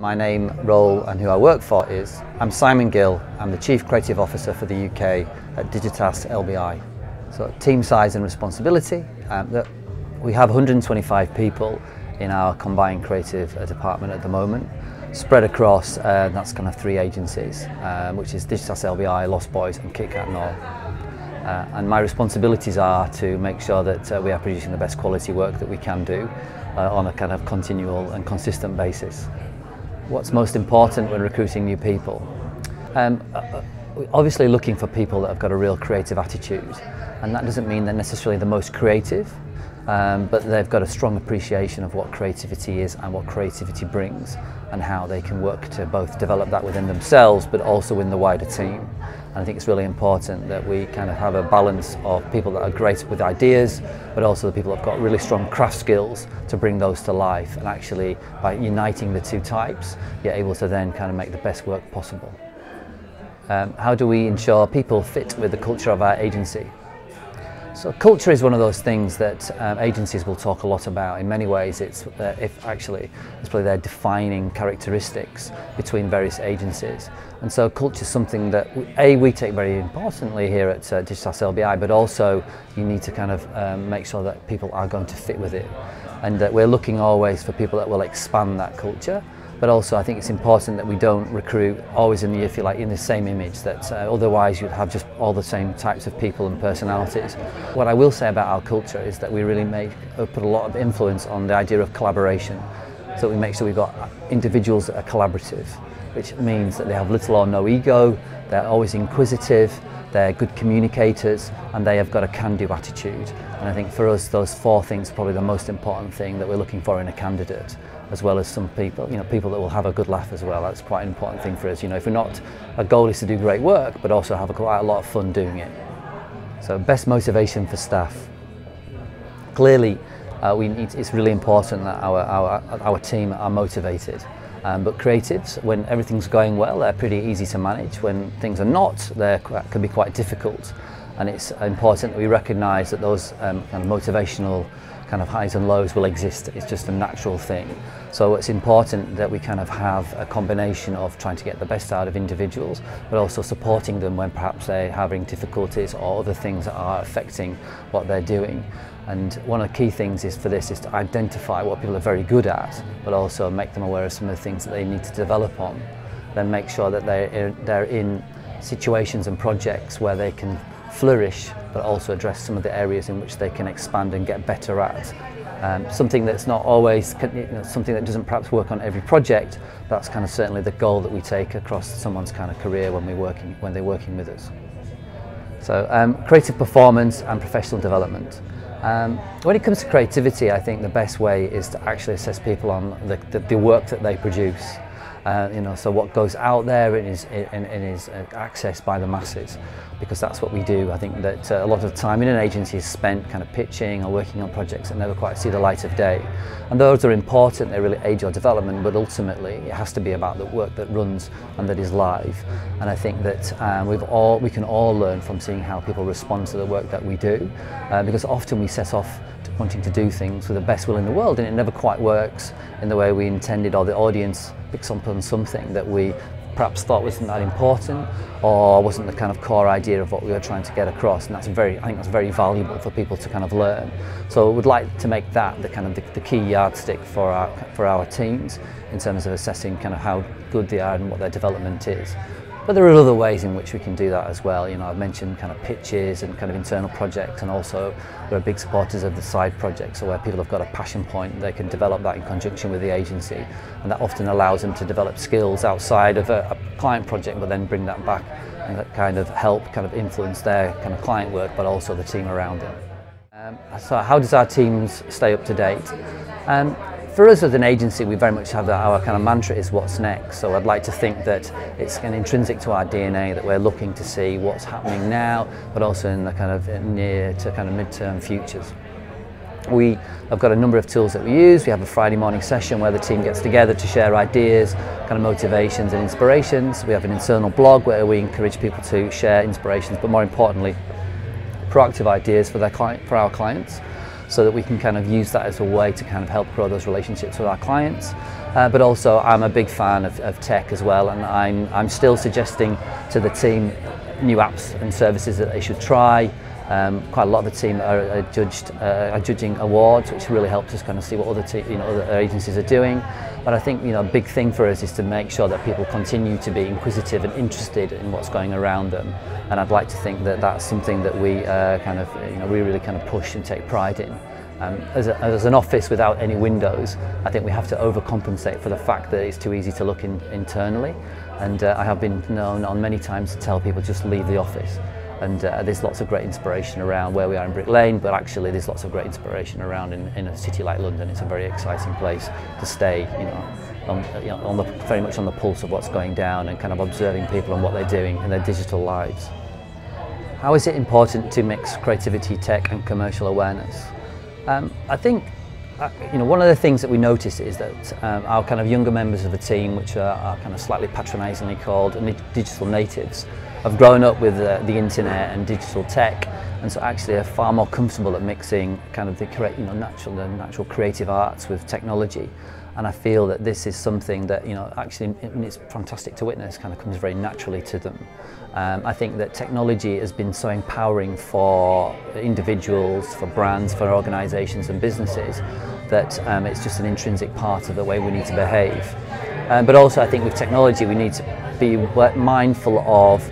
My name, role and who I work for is, I'm Simon Gill, I'm the Chief Creative Officer for the UK at Digitas LBi. So team size and responsibility, we have 125 people in our combined creative department at the moment, spread across, that's kind of 3 agencies, which is Digitas LBi, Lost Boys and KitKat and all. And my responsibilities are to make sure that we are producing the best quality work that we can do on a kind of continual and consistent basis. What's most important when recruiting new people? We're obviously looking for people that have got a real creative attitude, and that doesn't mean they're necessarily the most creative, but they've got a strong appreciation of what creativity is and what creativity brings, and how they can work to both develop that within themselves but also in the wider team. And I think it's really important that we kind of have a balance of people that are great with ideas, but also the people that have got really strong craft skills to bring those to life, and actually by uniting the 2 types you're able to then kind of make the best work possible. How do we ensure people fit with the culture of our agency? So culture is one of those things that agencies will talk a lot about. In many ways it's probably their defining characteristics between various agencies. And so culture is something that we take very importantly here at Digitas LBi, but also you need to kind of make sure that people are going to fit with it. And that we're looking always for people that will expand that culture. But also I think it's important that we don't recruit always in the same image, that otherwise you'd have just all the same types of people and personalities. What I will say about our culture is that we really put a lot of influence on the idea of collaboration. So we make sure we've got individuals that are collaborative, which means that they have little or no ego, they're always inquisitive, they're good communicators, and they have got a can-do attitude. And I think for us those 4 things are probably the most important thing that we're looking for in a candidate, as well as some people, people that will have a good laugh as well. That's quite an important thing for us. If we're not, our goal is to do great work, but also have quite a lot of fun doing it. So best motivation for staff. Clearly, it's really important that our team are motivated. But creatives, when everything's going well, they're pretty easy to manage. When things are not, they can be quite difficult. And it's important that we recognise that those kind of motivational kind of highs and lows will exist. It's just a natural thing. So it's important that we kind of have a combination of trying to get the best out of individuals, but also supporting them when perhaps they're having difficulties or other things that are affecting what they're doing. And one of the key things is to identify what people are very good at, but also make them aware of some of the things that they need to develop on. Then make sure that they're in situations and projects where they can flourish, but also address some of the areas in which they can expand and get better at. Something that's not always, something that doesn't perhaps work on every project, that's kind of certainly the goal that we take across someone's kind of career when they're working with us. So creative performance and professional development. When it comes to creativity, I think the best way is to actually assess people on the work that they produce. So what goes out there and is accessed by the masses, because that's what we do. I think that a lot of time in an agency is spent kind of pitching or working on projects that never quite see the light of day. And those are important, they really aid your development, but ultimately it has to be about the work that runs and that is live. And I think that we can all learn from seeing how people respond to the work that we do, because often we set off wanting to do things with the best will in the world, and it never quite works in the way we intended, or the audience picks up on something that we perhaps thought wasn't that important, or wasn't the kind of core idea of what we were trying to get across. And I think that's very valuable for people to kind of learn. So I would like to make that the key yardstick for our teams in terms of assessing kind of how good they are and what their development is. But there are other ways in which we can do that as well. I've mentioned kind of pitches and kind of internal projects, and also we're big supporters of the side projects, so where people have got a passion point, they can develop that in conjunction with the agency, and that often allows them to develop skills outside of a client project, but then bring that back and that kind of help kind of influence their kind of client work, but also the team around them. So how does our teams stay up to date? For us as an agency, we very much have our kind of mantra is what's next. So I'd like to think that it's kind of intrinsic to our DNA that we're looking to see what's happening now, but also in the kind of near to kind of mid-term futures. We have got a number of tools that we use. We have a Friday morning session where the team gets together to share ideas, kind of motivations and inspirations. We have an internal blog where we encourage people to share inspirations, but more importantly, proactive ideas for our clients. so that we can kind of use that as a way to kind of help grow those relationships with our clients. But also I'm a big fan of tech as well, and I'm still suggesting to the team new apps and services that they should try. Quite a lot of the team are judging awards, which really helps us kind of see what other agencies are doing. But I think a big thing for us is to make sure that people continue to be inquisitive and interested in what's going around them. And I'd like to think that that's something that we we really kind of push and take pride in. As an office without any windows, I think we have to overcompensate for the fact that it's too easy to look internally. And I have been known on many times to tell people just leave the office. And there's lots of great inspiration around where we are in Brick Lane, but actually there's lots of great inspiration around in a city like London. It's a very exciting place to stay, very much on the pulse of what's going down and kind of observing people and what they're doing in their digital lives. How is it important to mix creativity, tech and commercial awareness? I think one of the things that we notice is that our kind of younger members of the team, which are kind of slightly patronisingly called digital natives, have grown up with the internet and digital tech, and so actually are far more comfortable at mixing kind of the natural creative arts with technology. And I feel that this is something that actually it's fantastic to witness, kind of comes very naturally to them. I think that technology has been so empowering for individuals, for brands, for organisations and businesses that it's just an intrinsic part of the way we need to behave. But also I think with technology we need to be mindful of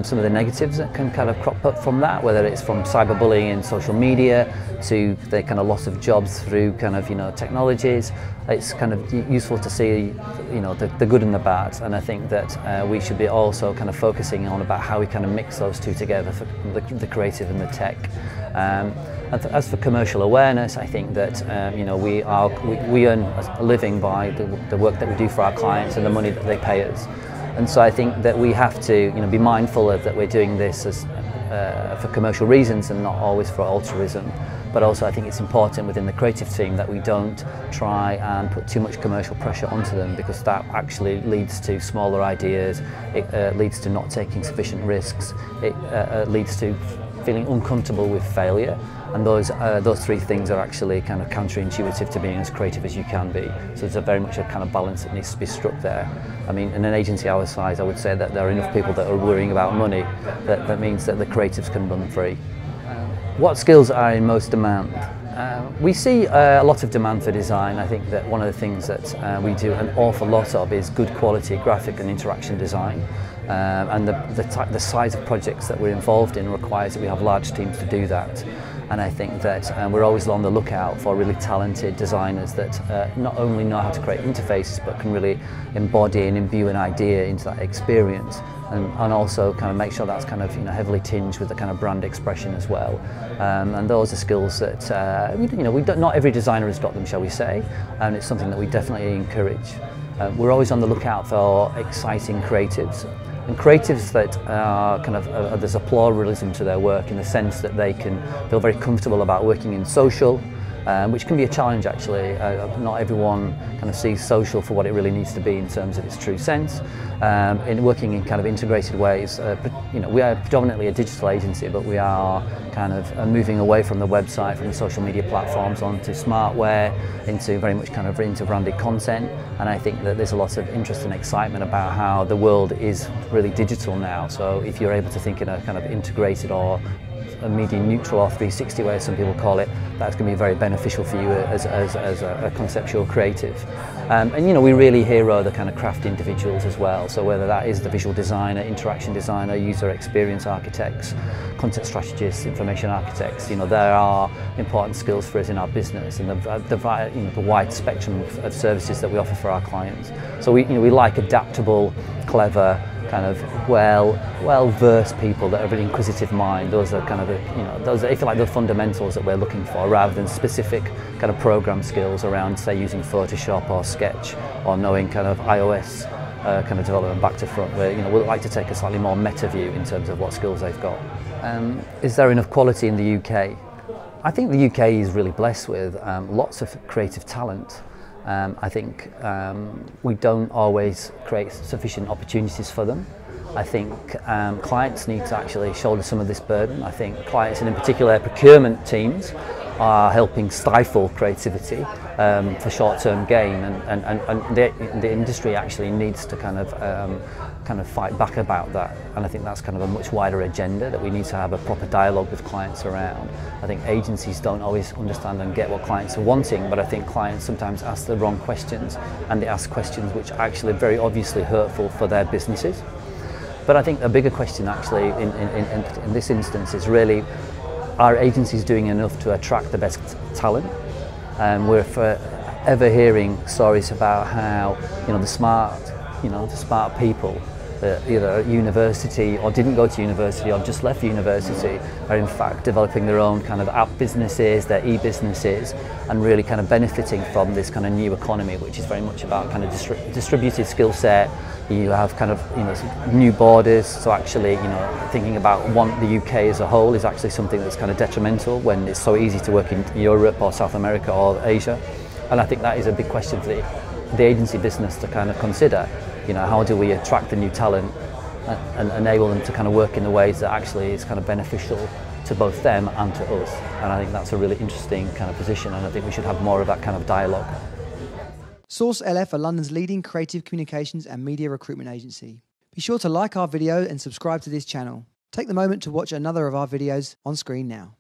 some of the negatives that can kind of crop up from that, whether it's from cyberbullying in social media to the kind of loss of jobs through kind of technologies. It's kind of useful to see the good and the bad, and I think that we should be also kind of focusing on about how we kind of mix those two together, for the creative and the tech. And as for commercial awareness, I think that we earn a living by the work that we do for our clients and the money that they pay us. And so I think that we have to be mindful of that we're doing this as, for commercial reasons and not always for altruism. But also I think it's important within the creative team that we don't try and put too much commercial pressure onto them, because that actually leads to smaller ideas, it leads to not taking sufficient risks, it leads to feeling uncomfortable with failure. And those three things are actually kind of counterintuitive to being as creative as you can be. So there's very much a kind of balance that needs to be struck there. I mean, in an agency our size, I would say that there are enough people that are worrying about money that means that the creatives can run free. What skills are in most demand? We see a lot of demand for design. I think that one of the things that we do an awful lot of is good quality graphic and interaction design. And the size of projects that we're involved in requires that we have large teams to do that. And I think that we're always on the lookout for really talented designers that not only know how to create interfaces but can really embody and imbue an idea into that experience, and also kind of make sure that's kind of heavily tinged with the kind of brand expression as well. And those are skills that not every designer has got them, shall we say, and it's something that we definitely encourage. We're always on the lookout for exciting creatives. And creatives that are there's a pluralism to their work, in the sense that they can feel very comfortable about working in social, which can be a challenge actually. Not everyone kind of sees social for what it really needs to be in terms of its true sense. In working in kind of integrated ways, we are predominantly a digital agency, but we are kind of moving away from the website, from the social media platforms, onto smartware, into very much kind of into branded content. And I think that there's a lot of interest and excitement about how the world is really digital now. So if you're able to think in a kind of integrated or a media neutral or 360 way, as some people call it, that's going to be very beneficial for you as a conceptual creative. And we really hero the kind of craft individuals as well. So whether that is the visual designer, interaction designer, user experience architects, content strategists, information architects, there are important skills for us in our business, and the wide spectrum of services that we offer for our clients. So we like adaptable, clever, kind of well-versed people that have an inquisitive mind. Those are kind of those are, if you like, the fundamentals that we're looking for, rather than specific kind of program skills around, say, using Photoshop or Sketch, or knowing kind of iOS kind of development back to front, where we'd like to take a slightly more meta view in terms of what skills they've got. Is there enough quality in the UK? I think the UK is really blessed with lots of creative talent. I think we don't always create sufficient opportunities for them. I think clients need to actually shoulder some of this burden. I think clients, and in particular procurement teams, are helping stifle creativity for short-term gain, and the industry actually needs to kind of fight back about that. And I think that's kind of a much wider agenda that we need to have a proper dialogue with clients around. I think agencies don't always understand and get what clients are wanting, but I think clients sometimes ask the wrong questions, and they ask questions which are actually very obviously hurtful for their businesses. But I think a bigger question actually in this instance is really, are agencies doing enough to attract the best talent? We're forever hearing stories about how the smart people that either at university or didn't go to university or just left university are in fact developing their own kind of app businesses, their e-businesses, and really kind of benefiting from this kind of new economy, which is very much about kind of distributed skill set. You have kind of new borders, so actually thinking about the UK as a whole is actually something that's kind of detrimental when it's so easy to work in Europe or South America or Asia. And I think that is a big question for the agency business to kind of consider. How do we attract the new talent and enable them to kind of work in the ways that actually is kind of beneficial to both them and to us. And I think that's a really interesting kind of position, and I think we should have more of that kind of dialogue. Source LF are London's leading creative communications and media recruitment agency. Be sure to like our video and subscribe to this channel. Take the moment to watch another of our videos on screen now.